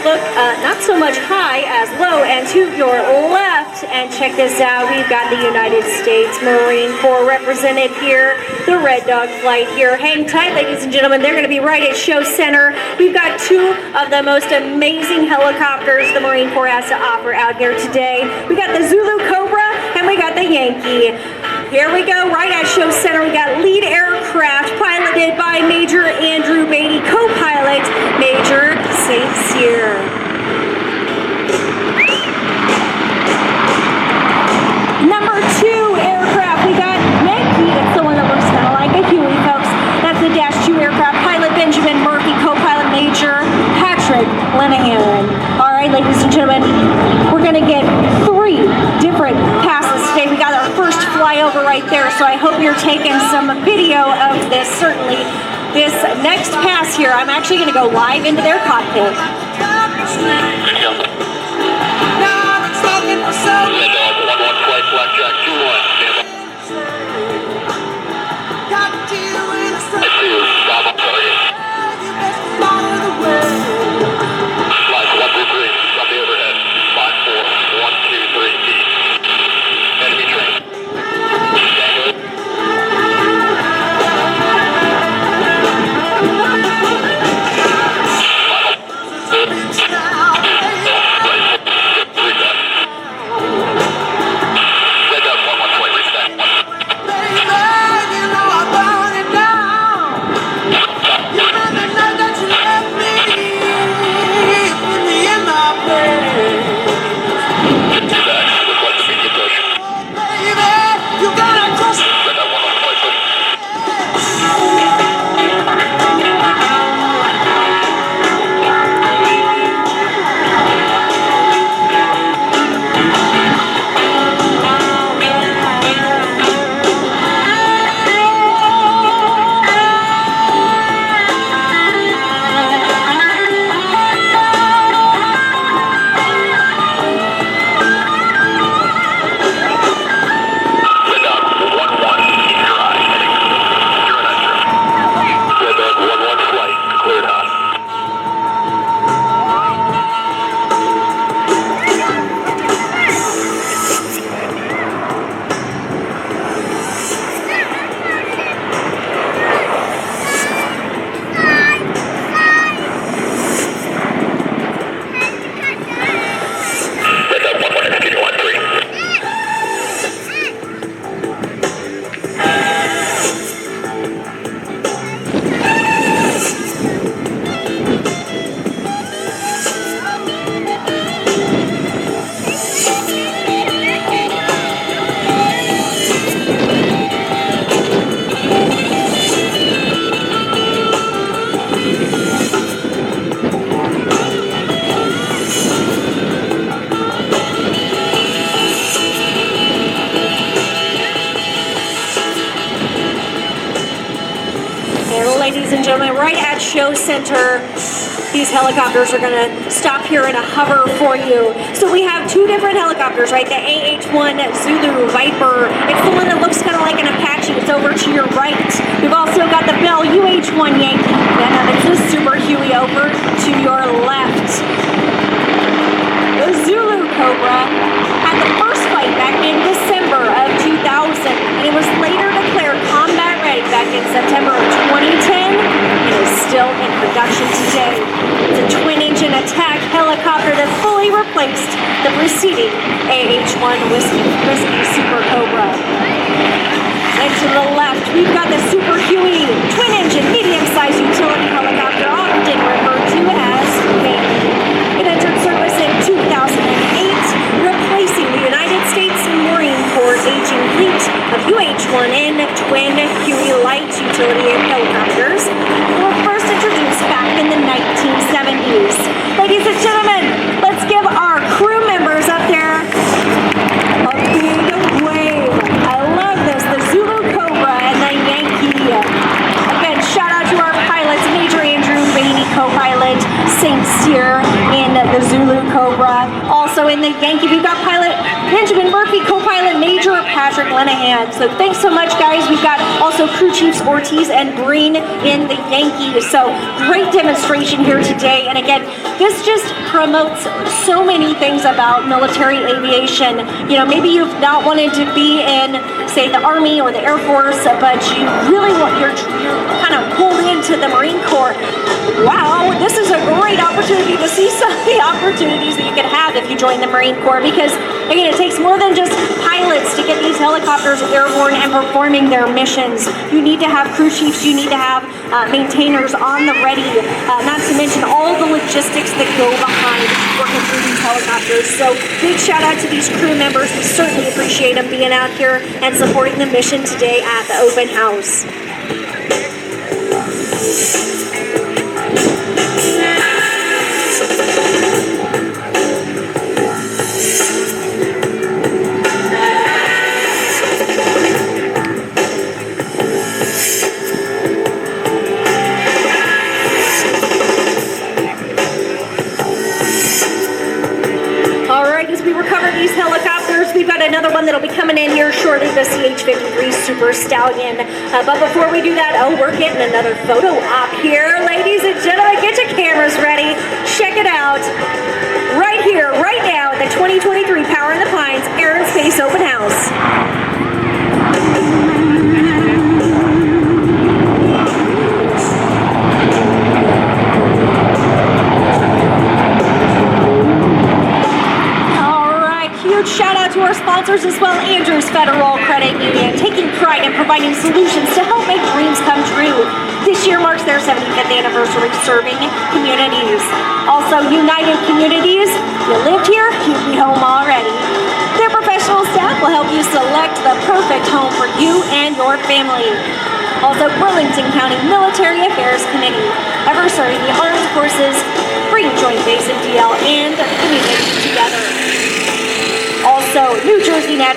look not so much high as low, and to your left, and check this out, we've got the United States Marine Corps represented here, the Red Dog flight here. Hang tight, ladies and gentlemen, they're going to be right at Show Center. We've got two of the most amazing helicopters the Marine Corps has to offer out here today. We got the Zulu Cobra, and we got the Yankee. Here we go, right at Show Center, we got lead aircraft piloted by Major Andrew Beatty, co-pilot Major St. Cyr. Number 2 aircraft, we got Yankee. It's the one that looks kind of like a Huey, folks. That's the Dash 2 aircraft, pilot Benjamin Murphy, co-pilot Major Patrick Lenahan. All right, ladies and gentlemen, we're going to get 3 different passes today. We got our first flyover right there, so I hope you're taking some video of this. Certainly, this next pass here, I'm actually going to go live into their cockpit. Ladies and gentlemen, right at Show Center, these helicopters are going to stop here in a hover for you. So we have 2 different helicopters, right? The AH-1 Zulu Viper. It's the one that looks kind of like an Apache. It's over to your right. We've also got the Bell UH-1 Yankee. Venom. It's the Super Huey over to your left. The Zulu Cobra had the first flight back in December of 2000, and it was later declared combat ready back in September of 2010, and is still in production today. It's a twin-engine attack helicopter that fully replaced the preceding AH-1 Whiskey Super Cobra. And to the left, we've got the Super Huey twin-engine medium-sized utility helicopter, often referred to as Venom. It entered service in 2008, replacing the United States Marine Corps aging fleet of UH-1N twin Huey light utility helicopters that were first introduced back in the 1970s. Ladies and gentlemen, let's give our crew members up there a big wave. I love this, the Zulu Cobra and the Yankee. Again, shout out to our pilots, Major Andrew Beatty, co-pilot St. Cyr in the Zulu Cobra. Also in the Yankee, we've got pilot Benjamin Murphy, co-pilot Major Patrick Lenahan. So thanks so much, guys. We've got also crew chiefs Ortiz and Green in the Yankees. So great demonstration here today. And again, this just promotes so many things about military aviation. You know, maybe you've not wanted to be in, say, the Army or the Air Force, but you really want, you're kind of pulled into the Marine Corps. Wow, this is a great opportunity to see some of the opportunities that you can have if you join the Marine Corps, because again, it takes more than just pilots to get these helicopters airborne and performing their missions. You need to have crew chiefs, you need to have maintainers on the ready, not to mention all the logistics that go behind working through these helicopters. So big shout out to these crew members. We certainly appreciate them being out here and supporting the mission today at the open house. These helicopters, we've got another one that'll be coming in here shortly, the CH-53 Super Stallion. But before we do that, we're getting another photo op here. Ladies and gentlemen, get your cameras ready. Check it out. Right here, right now, at the 2023 Power in the Pines Air and Space Open House. Shout out to our sponsors as well, Andrews Federal Credit Union, taking pride in providing solutions to help make dreams come true. This year marks their 75th anniversary serving communities. Also, United Communities, you lived here, you'd be home already. Their professional staff will help you select the perfect home for you and your family. Also, Burlington County Military Affairs Committee, ever serving the armed forces, bring Joint Base MDL and the community together. Also, New Jersey Natural